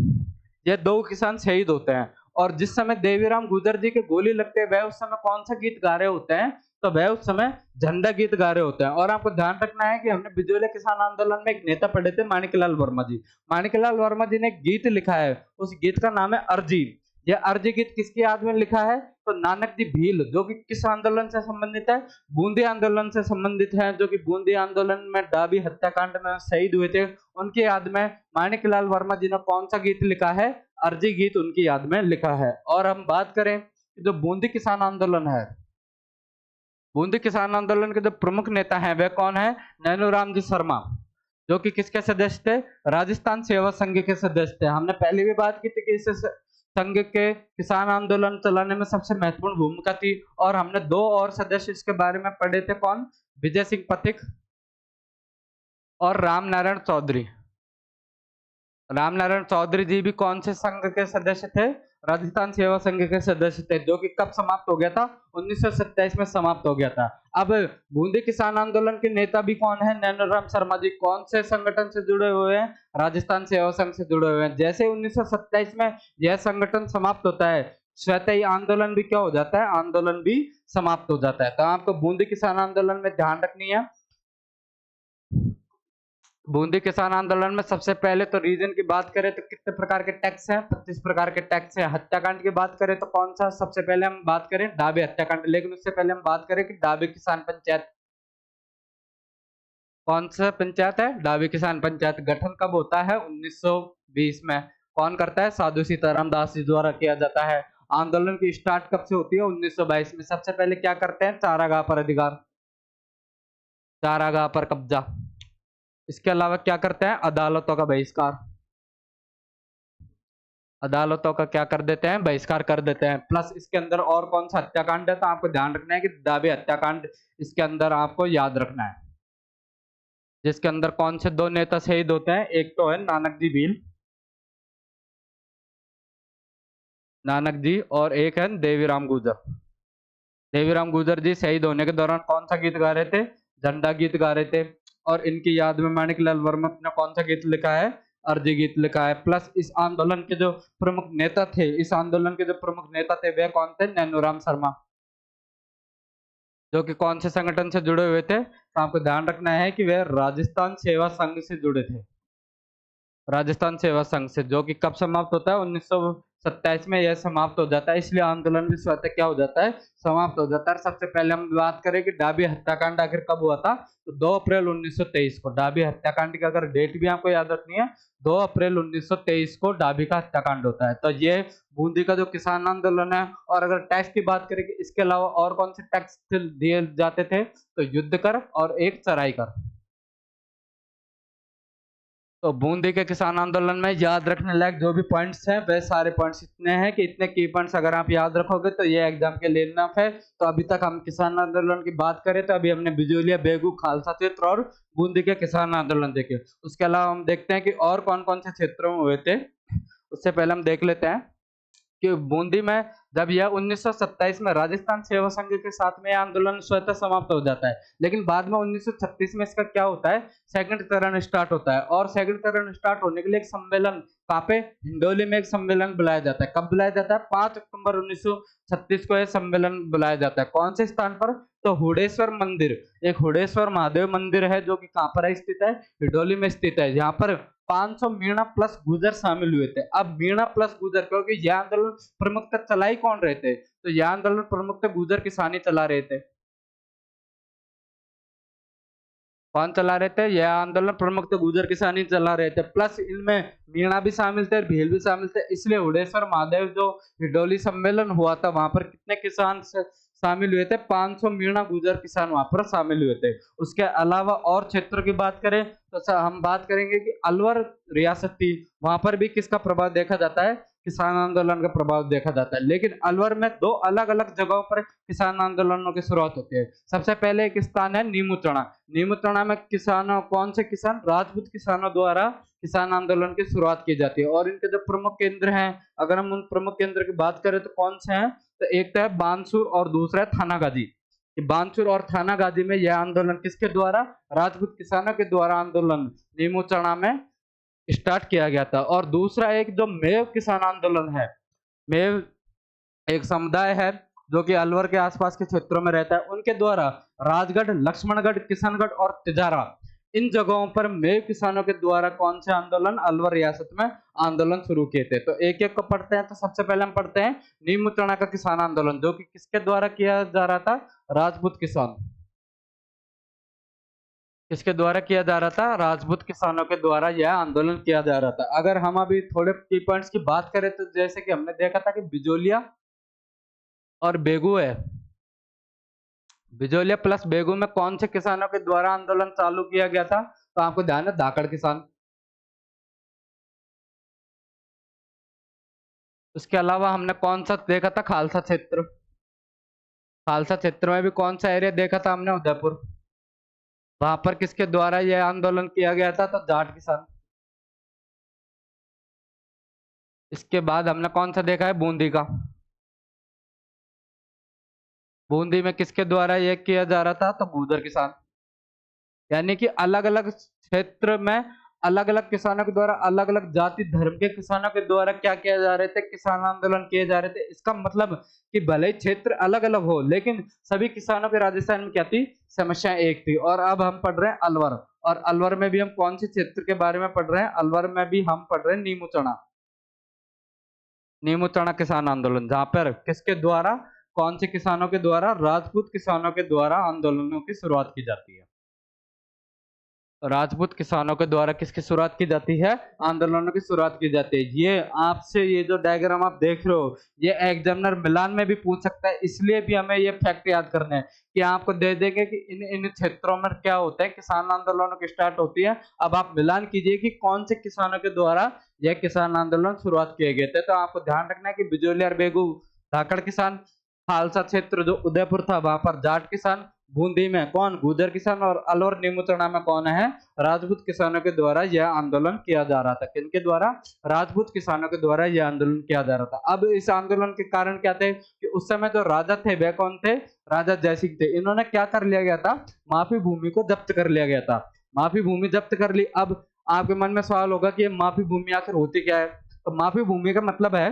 Speaker 1: ये 2 किसान शहीद होते हैं। और जिस समय देवीराम गुर्जर जी के गोली लगते हैं, वह उस समय कौन सा गीत गा रहे होते हैं? तो वह उस समय झंडा गीत गा रहे होते हैं। और आपको ध्यान रखना है कि हमने बिजोले किसान आंदोलन में एक नेता पढ़े थे, माणिकलाल वर्मा जी। माणिकलाल वर्मा जी ने एक गीत लिखा है, उस गीत का नाम है अर्जी। यह अर्जी गीत किसकी याद में लिखा है? तो नानक जी भील, जो कि किस आंदोलन से संबंधित है? बूंदी आंदोलन से संबंधित है। जो कि बूंदी आंदोलन में डाबी हत्याकांड में शहीद हुए थे, उनकी याद में माणिकलाल वर्मा जी ने कौन सा गीत लिखा है? अर्जी गीत उनकी याद में लिखा है। और हम बात करें जो बूंदी किसान आंदोलन है, बूंदी किसान आंदोलन के जो प्रमुख नेता हैं वह कौन है? नैनूराम जी शर्मा, जो कि किसके सदस्य थे? राजस्थान सेवा संघ के सदस्य थे। हमने पहले भी बात की थी कि इस संघ के किसान आंदोलन चलाने में सबसे महत्वपूर्ण भूमिका थी। और हमने 2 और सदस्य इसके बारे में पढ़े थे। कौन? विजय सिंह पथिक और राम नारायण चौधरी। रामनारायण चौधरी जी भी कौन से संघ के सदस्य थे? राजस्थान सेवा संघ के सदस्य थे, जो कि कब समाप्त हो गया था? 1927 में समाप्त हो गया था। अब बूंदी किसान आंदोलन के नेता भी कौन है? नैनूराम शर्मा जी। कौन से संगठन से जुड़े हुए हैं? राजस्थान सेवा संघ से जुड़े हुए हैं। जैसे 1927 में यह संगठन समाप्त होता है, स्वतः ही आंदोलन भी क्या हो जाता है? आंदोलन भी समाप्त हो जाता है। तो आपको बूंदी किसान आंदोलन में ध्यान रखनी है, बूंदी किसान आंदोलन में सबसे पहले तो रीजन की बात करें तो कितने प्रकार के टैक्स हैं? 25 प्रकार के टैक्स हैं। हत्याकांड की बात करें तो कौन सा? सबसे पहले हम बात करें डाबे हत्याकांड। लेकिन उससे पहले हम बात करें कि डाबे किसान पंचायत कौन सा पंचायत है? डाबे किसान पंचायत गठन कब होता है? 1920 में। कौन करता है? साधु सीताराम दास जी द्वारा किया जाता है। आंदोलन की स्टार्ट कब से होती है? 1922 में। सबसे पहले क्या करते हैं? चारागाह पर अधिकार, चारागाह पर कब्जा। इसके अलावा क्या करते हैं? अदालतों का बहिष्कार, अदालतों का क्या कर देते हैं? बहिष्कार कर देते हैं। प्लस इसके अंदर और कौन सा हत्याकांड है? तो आपको ध्यान रखना है कि दावे हत्याकांड इसके अंदर आपको याद रखना है, जिसके अंदर कौन से 2 नेता शहीद होते हैं? एक तो है नानक जी भील, नानक जी, और एक है देवीराम गुर्जर। देवीराम गुर्जर जी शहीद होने के दौरान कौन सा गीत गा रहे थे? झंडा गीत गा रहे थे। और इनकी याद में माणिकलाल वर्मा ने कौन सा गीत लिखा है? अर्जी गीत लिखा है। प्लस इस आंदोलन के जो प्रमुख नेता थे, इस आंदोलन के जो प्रमुख नेता थे वे कौन थे? नैनूराम शर्मा, जो कि कौन से संगठन से जुड़े हुए थे? तो आपको ध्यान रखना है कि वे राजस्थान सेवा संघ से जुड़े थे। राजस्थान सेवा संघ से, जो कि कब समाप्त होता है? 1927 में यह समाप्त हो जाता है, इसलिए आंदोलन भी स्वतः क्या हो जाता है, समाप्त हो जाता है। सबसे पहले हम बात करें कि डाबी हत्याकांड आखिर कब हुआ था, तो 2 अप्रैल 1923 को। डाबी हत्याकांड की अगर डेट भी आपको याद रखनी है, 2 अप्रैल 1923 को डाबी का हत्याकांड होता है। तो ये बूंदी का जो किसान आंदोलन है। और अगर टैक्स की बात करें कि इसके अलावा और कौन से टैक्स दिए जाते थे, तो युद्ध कर और एक चराई कर। तो बूंदी के किसान आंदोलन में याद रखने लायक जो भी पॉइंट्स हैं, वे सारे पॉइंट्स इतने हैं कि इतने की पॉइंट्स अगर आप याद रखोगे तो ये एग्जाम के लिए इनफ है। तो अभी तक हम किसान आंदोलन की बात करें तो अभी हमने बिजोलिया, बेगू, खालसा क्षेत्र और बूंदी के किसान आंदोलन देखे। उसके अलावा हम देखते हैं कि और कौन कौन से क्षेत्रों में हुए थे। उससे पहले हम देख लेते हैं कि बूंदी में जब यह 1927 में राजस्थान सेवा संघ के साथ में यह आंदोलन स्वतः समाप्त हो जाता है, लेकिन बाद में 1936 में इसका क्या होता है, सेकंड चरण स्टार्ट होता है। और सेकंड चरण स्टार्ट होने के लिए एक सम्मेलन कहाँ पे, हिंडोली में एक सम्मेलन बुलाया जाता है। कब बुलाया जाता है, 5 अक्टूबर 1936 को यह सम्मेलन बुलाया जाता है। कौन से स्थान पर, तो हुडेश्वर मंदिर, एक हुडेश्वर महादेव मंदिर है जो कि कहाँ पर स्थित है, हिंडोली में स्थित है, जहाँ पर 500 मीणा प्लस गुजर शामिल हुए थे। अब मीणा प्लस गुजर, क्योंकि यह आंदोलन प्रमुखता चलाई कौन रहे थे, तो यह आंदोलन प्रमुखता गुजर किसानी चला रहे थे। कौन चला रहे थे, यह आंदोलन प्रमुखता गुजर किसानी चला रहे थे। प्लस इनमें मीणा भी शामिल थे, भील भी शामिल थे। इसलिए हुडेश्वर महादेव जो हिडोली सम्मेलन हुआ था, वहां पर कितने किसान शामिल हुए थे, 500 मीणा गुजर किसान वहां पर शामिल हुए थे। उसके अलावा और क्षेत्र की बात करें तो हम बात करेंगे कि अलवर रियासत थी, वहां पर भी किसका प्रभाव देखा जाता है, किसान आंदोलन का प्रभाव देखा जाता है। लेकिन अलवर में 2 अलग अलग जगहों पर किसान आंदोलनों की शुरुआत होती है। सबसे पहले एक स्थान है नीमूचना। नीमूचना में किसानों, कौन से किसान, राजपूत किसानों द्वारा किसान आंदोलन की शुरुआत की जाती है। और इनके जो प्रमुख केंद्र हैं, अगर हम उन प्रमुख केंद्र की बात करें तो कौन से हैं, तो एक तो है बानसूर और दूसरा है थानागाजी। बानसूर और थानागाजी में यह आंदोलन किसके द्वारा, राजपूत किसानों के द्वारा आंदोलन नीमूचना में स्टार्ट किया गया था। और दूसरा एक जो मेव किसान आंदोलन है, मेव एक समुदाय है जो कि अलवर के आसपास के क्षेत्रों में रहता है, उनके द्वारा राजगढ़, लक्ष्मणगढ़, किशनगढ़ और तिजारा, इन जगहों पर मेव किसानों के द्वारा कौन से आंदोलन अलवर रियासत में आंदोलन शुरू किए थे। तो एक एक को पढ़ते हैं। तो सबसे पहले हम पढ़ते हैं नीमूचना का किसान आंदोलन, जो कि किसके द्वारा किया जा रहा था, राजपूत किसान, किसके द्वारा किया जा रहा था, राजपूत किसानों के द्वारा यह आंदोलन किया जा रहा था। अगर हम अभी थोड़े की पॉइंट्स की बात करें तो जैसे कि हमने देखा था कि बिजोलिया और बेगू है, बिजोलिया प्लस बेगू में कौन से किसानों के द्वारा आंदोलन चालू किया गया था, तो आपको ध्यान है धाकड़ किसान। उसके अलावा हमने कौन सा देखा था, खालसा क्षेत्र। खालसा क्षेत्र में भी कौन सा एरिया देखा था हमने, उदयपुर। वहां पर किसके द्वारा यह आंदोलन किया गया था, तो जाट किसान। इसके बाद हमने कौन सा देखा है, बूंदी का। बूंदी में किसके द्वारा यह किया जा रहा था, तो गुर्जर किसान। यानी कि अलग अलग क्षेत्र में अलग अलग किसानों के द्वारा, अलग अलग जाति धर्म के किसानों के द्वारा क्या किया जा रहे थे, किसान आंदोलन किए जा रहे थे। इसका मतलब कि भले ही क्षेत्र अलग अलग हो, लेकिन सभी किसानों के राजस्थान में क्या थी, समस्या एक थी। और अब हम पढ़ रहे हैं अलवर, और अलवर में भी हम कौन से क्षेत्र के बारे में पढ़ रहे हैं, अलवर में भी हम पढ़ रहे हैं नीमूचना। नीमूचना किसान आंदोलन, जहां पर किसके द्वारा, कौन से किसानों के द्वारा, राजपूत किसानों के द्वारा आंदोलनों की शुरुआत की जाती है। राजपूत किसानों के द्वारा किसकी शुरुआत की जाती है, आंदोलनों की शुरुआत की जाती है। ये आपसे, ये जो डायग्राम आप देख रहे हो, ये एग्जामिनर मिलान में भी पूछ सकता है। इसलिए भी हमें ये फैक्ट याद करना है कि आपको दे देंगे कि इन इन क्षेत्रों में क्या होता है, किसान आंदोलनों की स्टार्ट होती है। अब आप मिलान कीजिए कि कौन से किसानों के द्वारा यह किसान आंदोलन शुरुआत किए गए थे। तो आपको ध्यान रखना है कि बिजोलिया और बेगू धाकड़ किसान, खालसा क्षेत्र जो उदयपुर था वहां पर जाट किसान, बूंदी में कौन, गुर्जर किसान, और अलवर नीमूचना में कौन है, राजपूत किसानों के द्वारा यह आंदोलन किया जा रहा था। किनके द्वारा, राजपूत किसानों के द्वारा यह आंदोलन किया जा रहा था। अब इस आंदोलन के कारण क्या थे कि उस समय जो राजा थे वह कौन थे, राजा जयसिंह थे। इन्होंने क्या कर लिया गया था, माफी भूमि को जब्त कर लिया गया था। माफी भूमि जब्त कर ली। अब आपके मन में सवाल होगा कि माफी भूमि आखिर होती क्या है। तो माफी भूमि का मतलब है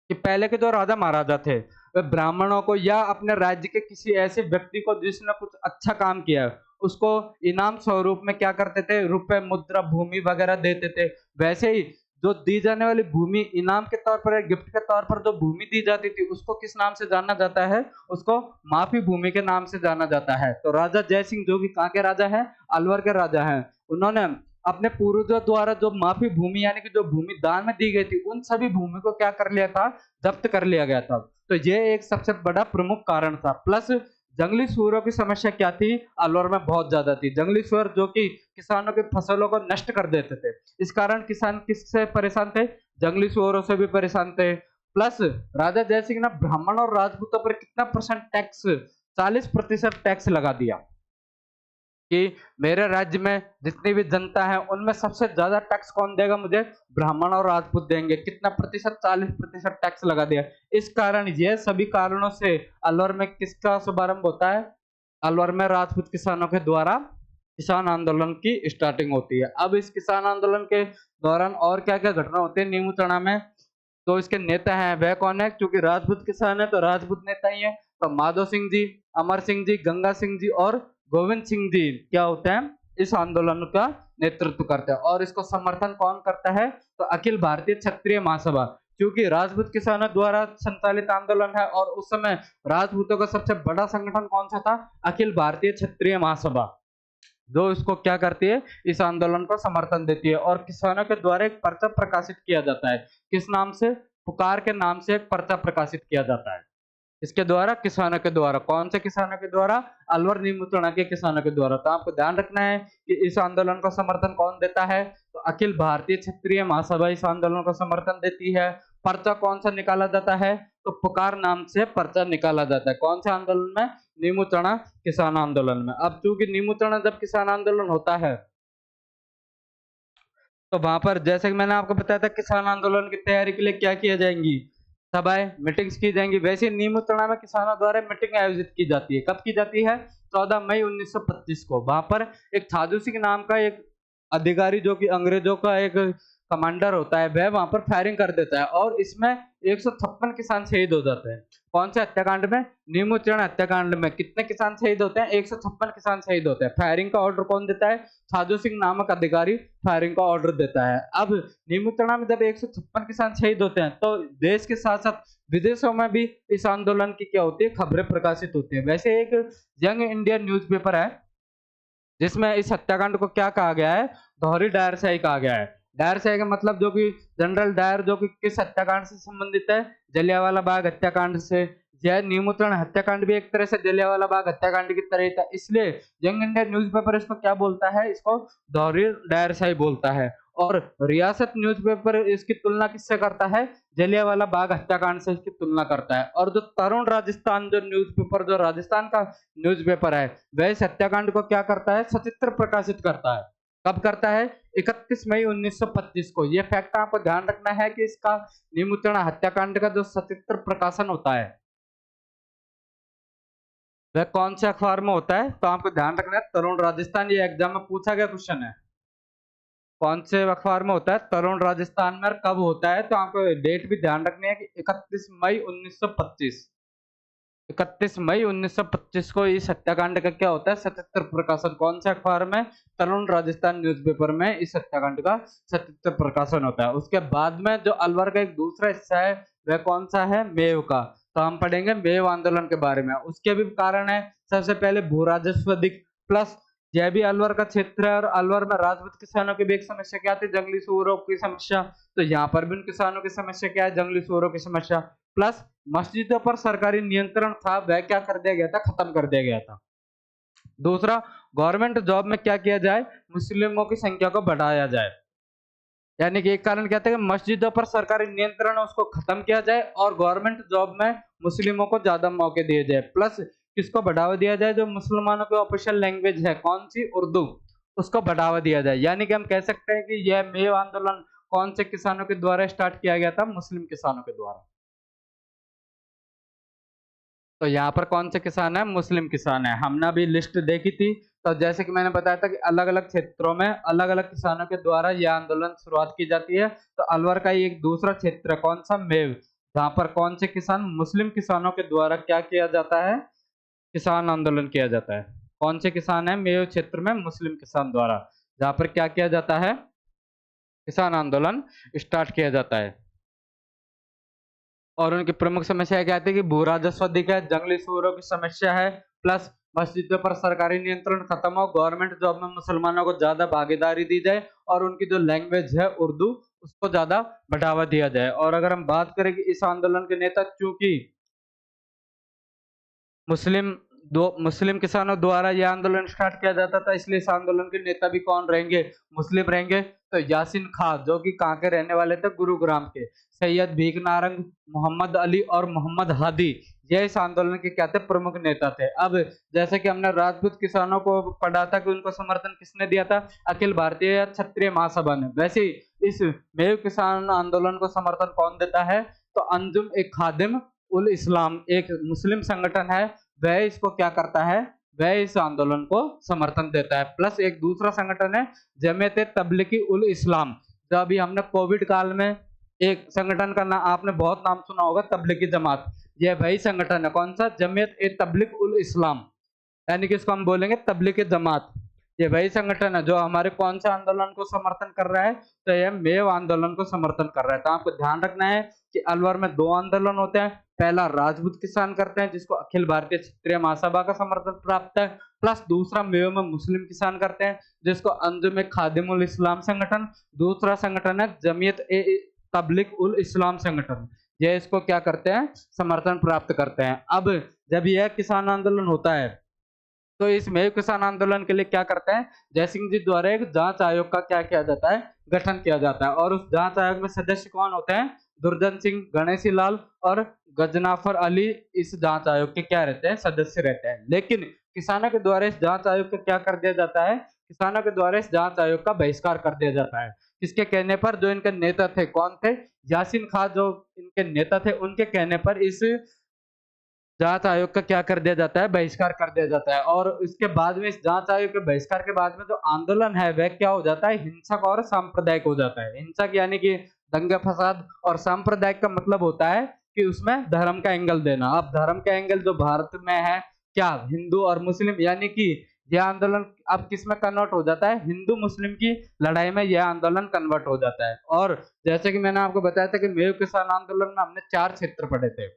Speaker 1: कि पहले के जो राजा महाराजा थे वे ब्राह्मणों को या अपने राज्य के किसी ऐसे व्यक्ति को जिसने कुछ अच्छा काम किया है, उसको इनाम स्वरूप में क्या करते थे, रुपए, मुद्रा, भूमि वगैरह देते थे। वैसे ही जो दी जाने वाली भूमि इनाम के तौर पर या गिफ्ट के तौर पर जो भूमि दी जाती थी उसको किस नाम से जाना जाता है? उसको माफी भूमि के नाम से जाना जाता है। तो राजा जय सिंह जो कि कहाँ के राजा हैं? अलवर के राजा हैं। उन्होंने अपने पूर्वजों द्वारा जो माफी भूमि यानी कि जो भूमि दान में दी गई थी उन सभी भूमि को क्या कर लिया था? जब्त कर लिया गया था। तो ये एक सबसे बड़ा प्रमुख कारण था। प्लस जंगली सुअरों की समस्या क्या थी? अलवर में बहुत ज्यादा थी। जंगली सुअर जो कि किसानों की फसलों को नष्ट कर देते थे। इस कारण किसान किससे परेशान थे? जंगली सुअरों से भी परेशान थे। प्लस राजा जय सिंह ने ब्राह्मण और राजपूतों पर कितना परसेंट टैक्स? 40% टैक्स लगा दिया कि मेरे राज्य में जितनी भी जनता है उनमें सबसे ज्यादा टैक्स कौन देगा मुझे? ब्राह्मण और राजपूत देंगे। कितना प्रतिशत? 40% टैक्स लगा दिया। इस कारण ये सभी कारणों से अलवर में किसका शुभारंभ होता है? अलवर में राजपूत किसानों के द्वारा किसान आंदोलन की स्टार्टिंग होती है। अब इस किसान आंदोलन के दौरान और क्या क्या घटना होती है नीमू चना में? तो इसके नेता हैं वह कौन है? क्योंकि राजपूत किसान है तो राजपूत नेता ही है। तो माधो सिंह जी, अमर सिंह जी, गंगा सिंह जी और गोविंद सिंह जी क्या होते हैं? इस आंदोलन का नेतृत्व करते हैं। और इसको समर्थन कौन करता है? तो अखिल भारतीय क्षत्रिय महासभा। क्योंकि राजपूत किसानों द्वारा संचालित आंदोलन है और उस समय राजपूतों का सबसे बड़ा संगठन कौन सा था? अखिल भारतीय क्षत्रिय महासभा, जो इसको क्या करती है? इस आंदोलन को समर्थन देती है। और किसानों के द्वारा एक पर्चा प्रकाशित किया जाता है। किस नाम से? पुकार के नाम से एक पर्चा प्रकाशित किया जाता है। इसके द्वारा किसानों के द्वारा। कौन से किसानों के द्वारा? अलवर नीमू चना के किसानों के द्वारा। तो आपको ध्यान रखना है कि इस आंदोलन का समर्थन कौन देता है? तो अखिल भारतीय क्षत्रिय महासभा इस आंदोलन को समर्थन देती है। पर्चा कौन सा निकाला जाता है? तो पुकार नाम से पर्चा निकाला जाता है। कौन से आंदोलन में? नीमू चना किसान आंदोलन में। अब चूंकि नीमू चना जब किसान आंदोलन होता है तो वहां पर जैसे कि मैंने आपको बताया था किसान आंदोलन की तैयारी के लिए क्या किया जाएंगी? सभाएं, मीटिंग्स की जाएंगी। वैसे नीमू चना में किसानों द्वारा मीटिंग आयोजित की जाती है। कब की जाती है? 14 मई 1925 को। वहां पर एक साधु सिंह नाम का एक अधिकारी जो कि अंग्रेजों का एक कमांडर होता है वह वहां पर फायरिंग कर देता है और इसमें 156 किसान शहीद हो जाते हैं। कौन से हत्याकांड में? नीमू चना हत्याकांड में। कितने किसान शहीद होते हैं? 156 किसान शहीद होते हैं। फायरिंग का ऑर्डर कौन देता है? साधु सिंह नामक अधिकारी फायरिंग का ऑर्डर देता है। अब नीमू चना में जब 156 किसान शहीद होते हैं तो देश के साथ साथ विदेशों में भी इस आंदोलन की क्या होती है? खबरें प्रकाशित होती है। वैसे एक यंग इंडिया न्यूज़पेपर है जिसमें इस हत्याकांड को क्या कहा गया है? दोहरी डायरशाही कहा गया है। डायरशाही का मतलब जो कि जनरल डायर जो कि किस हत्याकांड से संबंधित है? जलियांवाला बाग हत्याकांड से। यह नीमू चना हत्याकांड भी एक तरह से जलियांवाला बाग हत्याकांड की तरह ही था। इसलिए यंग इंडिया न्यूज़पेपर इसको क्या बोलता है? इसको दोहरी डायरशाही बोलता है। और रियासत न्यूज़पेपर इसकी तुलना किससे करता है? जलियांवाला बाग हत्याकांड से इसकी तुलना करता है। और जो तरुण राजस्थान जो न्यूज़पेपर जो राजस्थान का न्यूज़पेपर है वह इस हत्याकांड को क्या करता है? सचित्र प्रकाशित करता है। कब करता है? 31 मई 1925 को। ये फैक्ट आपको ध्यान रखना है कि इसका नीमू चना हत्याकांड का जो सचित्र प्रकाशन होता है वह कौन से अखबार में होता है? तो आपको ध्यान रखना है तरुण राजस्थान। ये एग्जाम में पूछा गया क्वेश्चन है। कौन से अखबार में होता है? तरुण राजस्थान में। और कब होता है? तो आपको डेट भी ध्यान रखनी है कि 31 मई 1925। 31 मई 1925 को इस हत्याकांड का क्या होता है? सचित्र प्रकाशन। कौन से अखबार में? तरुण राजस्थान न्यूज़पेपर में इस हत्याकांड का सचित्र प्रकाशन होता है। उसके बाद में जो अलवर का एक दूसरा हिस्सा है वह कौन सा है? मेव का। तो हम पढ़ेंगे मेव आंदोलन के बारे में। उसके भी कारण है। सबसे पहले भू राजस्व अधिक। प्लस यह भी अलवर का क्षेत्र है और अलवर में राजपूत किसानों की भी एक समस्या क्या थी? जंगली सुअरों की समस्या। तो यहाँ पर भी उन किसानों की समस्या क्या है? जंगली सुअरों की समस्या। प्लस मस्जिदों पर सरकारी नियंत्रण था वह क्या कर दिया गया था? खत्म कर दिया गया था। दूसरा, गवर्नमेंट जॉब में क्या किया जाए? मुस्लिमों की संख्या को बढ़ाया जाए। यानी कि एक कारण क्या था कि मस्जिदों पर सरकारी नियंत्रण है उसको खत्म किया जाए और गवर्नमेंट जॉब में मुस्लिमों को ज्यादा मौके दिए जाए। प्लस किसको बढ़ावा दिया जाए? जो मुसलमानों की ऑफिशियल लैंग्वेज है कौन सी? उर्दू। उसको बढ़ावा दिया जाए। यानी कि हम कह सकते हैं कि यह मेव आंदोलन कौन से किसानों के द्वारा स्टार्ट किया गया था? मुस्लिम किसानों के द्वारा। तो यहाँ पर कौन से किसान है? मुस्लिम किसान है। हमने अभी लिस्ट देखी थी। तो जैसे कि मैंने बताया था कि अलग अलग क्षेत्रों में अलग अलग किसानों के द्वारा यह आंदोलन शुरुआत की जाती है। तो अलवर का ही एक दूसरा क्षेत्र कौन सा? मेव। जहाँ पर कौन से किसान? मुस्लिम किसानों के द्वारा क्या किया जाता है? किसान आंदोलन किया जाता है। कौन से किसान है? मेव क्षेत्र में मुस्लिम किसान द्वारा। जहाँ पर क्या किया जाता है? किसान आंदोलन स्टार्ट किया जाता है। और उनकी प्रमुख समस्या क्या थी कि भू राजस्व अधिक है, जंगली सूअरों की समस्या है, प्लस मस्जिदों पर सरकारी नियंत्रण खत्म हो, गवर्नमेंट जॉब में मुसलमानों को ज्यादा भागीदारी दी जाए और उनकी जो लैंग्वेज है उर्दू उसको ज्यादा बढ़ावा दिया जाए। और अगर हम बात करें कि इस आंदोलन के नेता, चूंकि मुस्लिम किसानों द्वारा यह आंदोलन स्टार्ट किया जाता था, इसलिए इस आंदोलन के नेता भी कौन रहेंगे, मुस्लिम रहेंगे। तो यासीन खान जो कि कहाँ के रहने वाले थे, गुरुग्राम के, सैयद भीख नारंग, मोहम्मद अली और मोहम्मद हादी, ये इस आंदोलन के क्या थे, प्रमुख नेता थे। अब जैसे कि हमने राजपूत किसानों को पढ़ा था कि उनको समर्थन किसने दिया था, अखिल भारतीय क्षत्रिय महासभा ने। वैसे ही इस मेव किसान आंदोलन को समर्थन कौन देता है, तो अंजुम एक खादिम उल इस्लाम, एक मुस्लिम संगठन है, वह इसको क्या करता है, वह इस आंदोलन को समर्थन देता है। प्लस एक दूसरा संगठन है जमीयत तबलीगी उल इस्लाम, जो अभी हमने कोविड काल में एक संगठन का नाम आपने बहुत नाम सुना होगा, तबलीगी जमात, यह वही संगठन है। कौन सा, जमीयत तबलीग उल इस्लाम, यानी कि इसको हम बोलेंगे तबलीगी जमात। ये वही संगठन है जो हमारे कौन से आंदोलन को समर्थन कर रहा है, तो यह मेव आंदोलन को समर्थन कर रहा है। तो आपको ध्यान रखना है कि अलवर में दो आंदोलन होते हैं, पहला राजपूत किसान करते हैं जिसको अखिल भारतीय क्षत्रिय महासभा का समर्थन प्राप्त है, प्लस दूसरा मेव में मुस्लिम किसान करते हैं जिसको अंजुम खादिमुल इस्लाम संगठन, दूसरा संगठन है जमीयत तबलीग उल इस्लाम संगठन, ये इसको क्या करते हैं, समर्थन प्राप्त करते हैं। अब जब यह किसान आंदोलन होता है तो इस मेव किसान आंदोलन के लिए क्या करते हैं, जयसिंह जी द्वारा एक जांच आयोग का क्या किया जाता है, गठन किया जाता है। और उस जांच आयोग में सदस्य कौन होते हैं, दुर्जन सिंह, गणेशी लाल और गजनाफर अली इस जांच आयोग के क्या रहते हैं, सदस्य रहते हैं। लेकिन किसानों के द्वारा इस जांच आयोग का क्या कर दिया जाता है, किसानों के द्वारा इस जांच आयोग का बहिष्कार कर दिया जाता है। किसके कहने पर, जो इनके नेता थे, कौन थे, यासीन खान जो इनके नेता थे, उनके कहने पर इस जांच आयोग का क्या कर दिया जाता है, बहिष्कार कर दिया जाता है। और इसके बाद में, इस जांच आयोग के बहिष्कार के बाद में जो आंदोलन है वह क्या हो जाता है, हिंसक और सांप्रदायिक हो जाता है। हिंसक यानी कि दंगे फसाद, और सांप्रदायिक का मतलब होता है कि उसमें धर्म का एंगल देना। अब धर्म का एंगल जो भारत में है, क्या हिंदू और मुस्लिम, यानी कि यह आंदोलन अब किस में कन्वर्ट हो जाता है, हिंदू मुस्लिम की लड़ाई में यह आंदोलन कन्वर्ट हो जाता है। और जैसे कि मैंने आपको बताया था कि मेव किसान आंदोलन में हमने 4 क्षेत्र पढ़े थे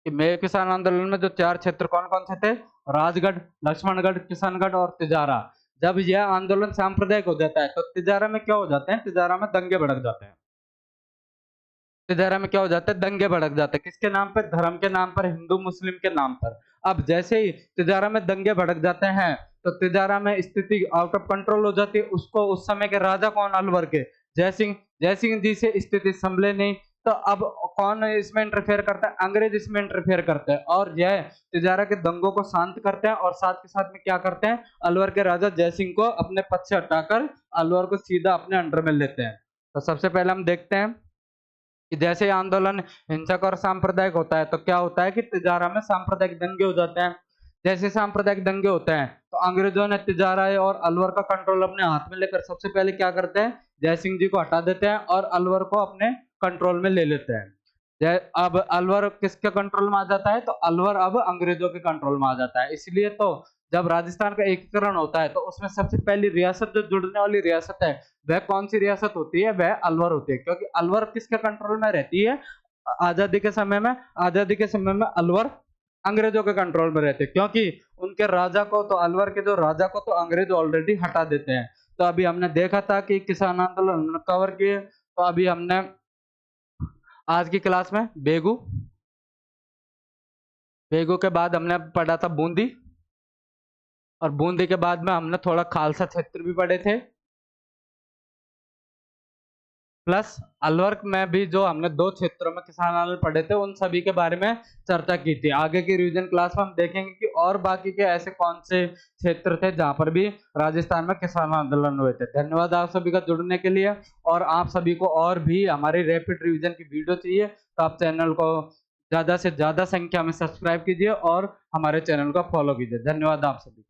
Speaker 1: कि मेव किसान आंदोलन में जो 4 क्षेत्र कौन कौन से थे, राजगढ़, लक्ष्मणगढ़, किशनगढ़ और तिजारा। जब यह आंदोलन सांप्रदायिक हो जाता है तो तिजारा में क्या हो जाते हैं, तिजारा में दंगे भड़क जाते हैं। तिजारा में क्या हो जाता है, दंगे भड़क जाते हैं, किसके नाम पर, धर्म के नाम पर, हिंदू मुस्लिम के नाम पर। अब जैसे ही तिजारा में दंगे भड़क जाते हैं तो तिजारा में स्थिति आउट ऑफ कंट्रोल हो जाती है। उसको उस समय के राजा कौन, अलवर के जयसिंह जी से स्थिति संभले नहीं, तो अब कौन इसमें इंटरफेयर करता है, अंग्रेज इसमें इंटरफेयर करते हैं और यह तिजारा के दंगों को शांत करते हैं। और साथ के साथ में क्या करते हैं, अलवर के राजा जयसिंह को अपने पद से हटाकर अलवर को सीधा अपने अंडर में लेते हैं। तो सबसे पहले हम देखते हैं कि जैसे आंदोलन हिंसक और सांप्रदायिक होता है तो क्या होता है कि तिजारा में सांप्रदायिक दंगे हो जाते हैं। जैसे सांप्रदायिक दंगे होते हैं तो अंग्रेजों ने तिजारा और अलवर का कंट्रोल अपने हाथ में लेकर सबसे पहले क्या करते हैं, जयसिंह जी को हटा देते हैं और अलवर को अपने कंट्रोल में ले लेते हैं। अब अलवर किसके कंट्रोल में आ जाता है, तो अलवर अब अंग्रेजों के कंट्रोल में आ जाता है। इसलिए तो जब राजस्थान का एकीकरण होता है तो उसमें सबसे पहली रियासत जो जुड़ने वाली रियासत है वह कौन सी रियासत होती है, वह अलवर होती है, क्योंकि अलवर किसके कंट्रोल में रहती है, आजादी के समय में, आजादी के समय में अलवर अंग्रेजों के कंट्रोल में रहते हैं, क्योंकि उनके राजा को, तो अलवर के जो राजा को तो अंग्रेज ऑलरेडी हटा देते हैं। तो अभी हमने देखा था कि किसान आंदोलन कवर किए। तो अभी हमने आज की क्लास में बेगू, बेगू के बाद हमने पढ़ा था बूंदी, और बूंदी के बाद में हमने थोड़ा खालसा क्षेत्र भी पढ़े थे, प्लस अलवर में भी जो हमने 2 क्षेत्रों में किसान आंदोलन पढ़े थे उन सभी के बारे में चर्चा की थी। आगे की रिवीजन क्लास में हम देखेंगे कि और बाकी के ऐसे कौन से क्षेत्र थे जहां पर भी राजस्थान में किसान आंदोलन हुए थे। धन्यवाद आप सभी का जुड़ने के लिए। और आप सभी को और भी हमारी रैपिड रिवीजन की वीडियो चाहिए तो आप चैनल को ज्यादा से ज्यादा संख्या में सब्सक्राइब कीजिए और हमारे चैनल को फॉलो कीजिए। धन्यवाद आप सभी।